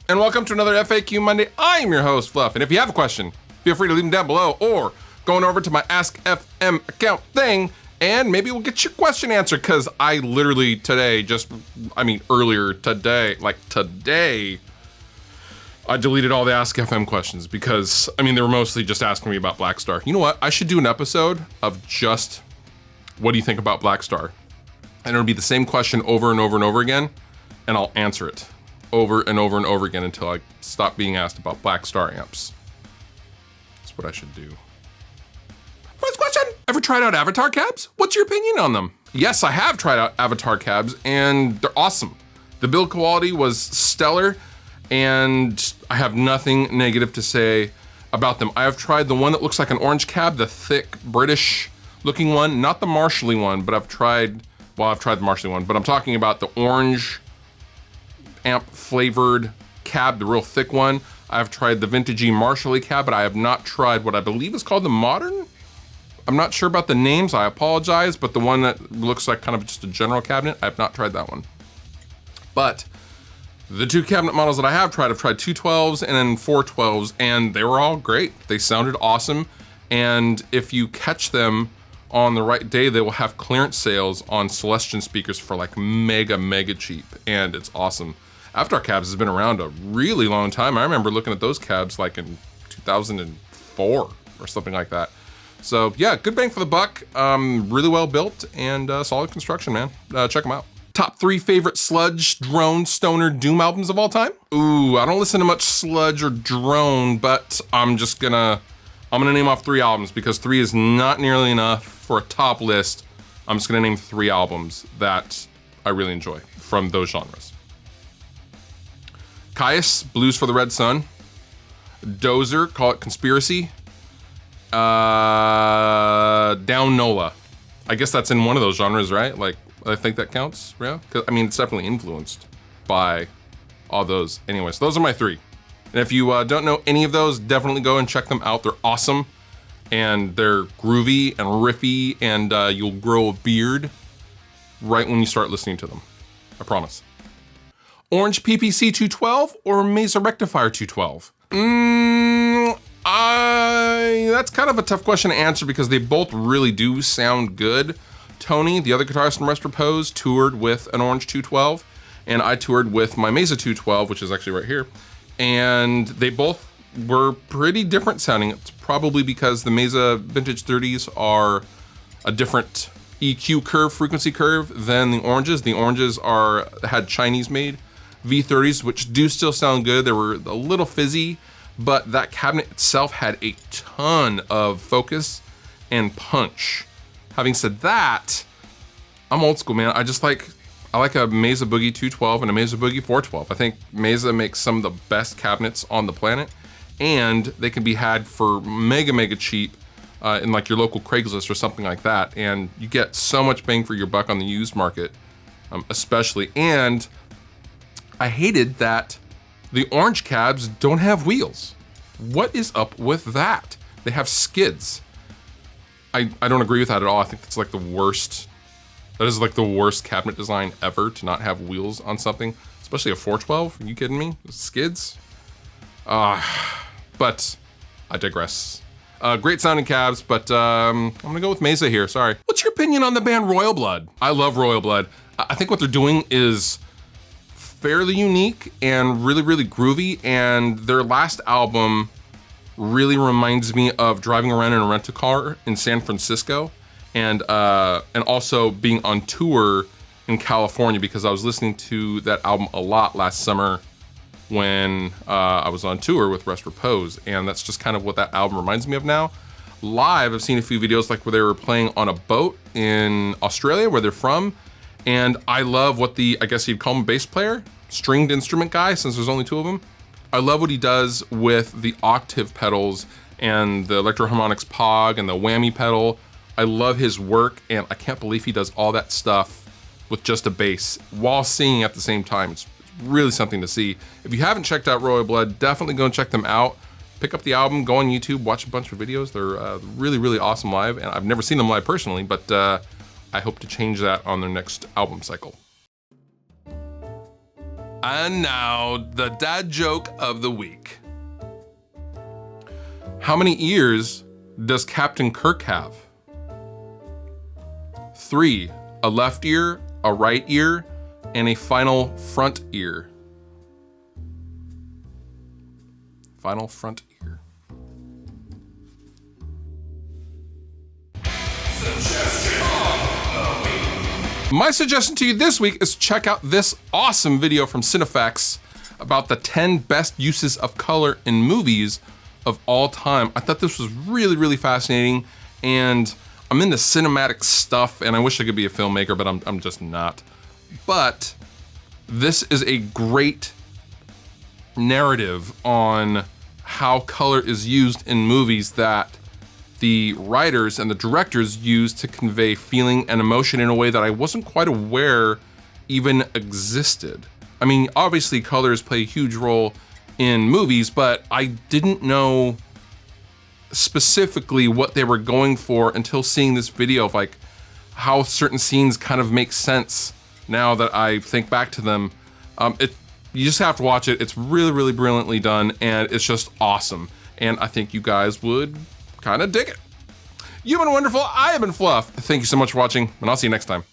And welcome to another FAQ Monday. I'm your host, Fluff, and if you have a question, feel free to leave them down below or going over to my Ask FM account thing, and maybe we'll get your question answered, because I literally earlier today, I deleted all the Ask FM questions because, they were mostly just asking me about Black Star. You know what? I should do an episode of just, what do you think about Black Star? And it'll be the same question over and over and over again, and I'll answer it over and over and over again until I stop being asked about Black Star amps. That's what I should do. First question, ever tried out Avatar cabs? What's your opinion on them? Yes, I have tried out Avatar cabs, and they're awesome. The build quality was stellar, and I have nothing negative to say about them. I have tried the one that looks like an orange cab, the thick British looking one, not the Marshally one, but I've tried the Marshally one, but I'm talking about the orange amp flavored cab, the real thick one. I've tried the vintagey Marshally cab, but I have not tried what I believe is called the modern. I'm not sure about the names, I apologize, but the one that looks like kind of just a general cabinet, I have not tried that one. But the two cabinet models that I have tried, I've tried 212s and then 412s, and they were all great. They sounded awesome, and if you catch them on the right day, they will have clearance sales on Celestion speakers for like mega cheap, and it's awesome. Avatar cabs has been around a really long time. I remember looking at those cabs like in 2004 or something like that. So yeah, good bang for the buck. Really well built and solid construction, man. Check them out. Top 3 favorite Sludge, Drone, Stoner, Doom albums of all time? Ooh, I don't listen to much Sludge or Drone, but I'm gonna name off 3 albums because 3 is not nearly enough for a top list. I'm just gonna name 3 albums that I really enjoy from those genres. Caius, Blues for the Red Sun. Dozer, Call It Conspiracy. Down Nola. I guess that's in one of those genres, right? Like, I think that counts, yeah? 'Cause, it's definitely influenced by all those. Anyways, those are my 3. And if you don't know any of those, definitely go and check them out. They're awesome, and they're groovy and riffy, and you'll grow a beard right when you start listening to them. I promise. Orange PPC 212 or Mesa Rectifier 212? That's kind of a tough question to answer because they both really do sound good. Tony, the other guitarist from Rest Repose, toured with an Orange 212, and I toured with my Mesa 212, which is actually right here. And they both were pretty different sounding. It's probably because the Mesa Vintage 30s are a different EQ curve, frequency curve than the Oranges. The Oranges had Chinese made V30s, which do still sound good. They were a little fizzy, but that cabinet itself had a ton of focus and punch. Having said that, I'm old school, man. I like a Mesa Boogie 212 and a Mesa Boogie 412. I think Mesa makes some of the best cabinets on the planet, and they can be had for mega cheap in like your local Craigslist or something like that. And you get so much bang for your buck on the used market, especially. And I hated that the Orange cabs don't have wheels. What is up with that? They have skids. I don't agree with that at all. I think that's like the worst. That is like the worst cabinet design ever, to not have wheels on something, especially a 412. Are you kidding me? Skids? But I digress. Great sounding cabs, but I'm gonna go with Mesa here, sorry. What's your opinion on the band Royal Blood? I love Royal Blood. I think what they're doing is fairly unique and really groovy, and their last album really reminds me of driving around in a rental car in San Francisco, and also being on tour in California, because I was listening to that album a lot last summer when I was on tour with Rest Repose, and that's just kind of what that album reminds me of now. Live, I've seen a few videos like where they were playing on a boat in Australia, where they're from, and I love what I guess you'd call him bass player, stringed instrument guy, since there's only 2 of them. I love what he does with the octave pedals and the Electro-Harmonix Pog and the whammy pedal. I love his work, and I can't believe he does all that stuff with just a bass while singing at the same time. It's really something to see. If you haven't checked out Royal Blood, definitely go and check them out. Pick up the album, go on YouTube, watch a bunch of videos. They're really awesome live, and I've never seen them live personally, but I hope to change that on their next album cycle. And now, the dad joke of the week. How many ears does Captain Kirk have? 3, a left ear, a right ear, and a final front ear. Final front ear. My suggestion to you this week is check out this awesome video from Cinefx about the 10 best uses of color in movies of all time. I thought this was really, really fascinating, and I'm into cinematic stuff, and I wish I could be a filmmaker, but I'm just not. But this is a great narrative on how color is used in movies that the writers and the directors use to convey feeling and emotion in a way that I wasn't quite aware even existed. I mean, obviously colors play a huge role in movies, but I didn't know specifically what they were going for until seeing this video of like how certain scenes kind of make sense now that I think back to them. You just have to watch it. It's really, really brilliantly done, and it's just awesome. And I think you guys would kind of dig it. You've been wonderful. I have been Fluff. Thank you so much for watching, and I'll see you next time.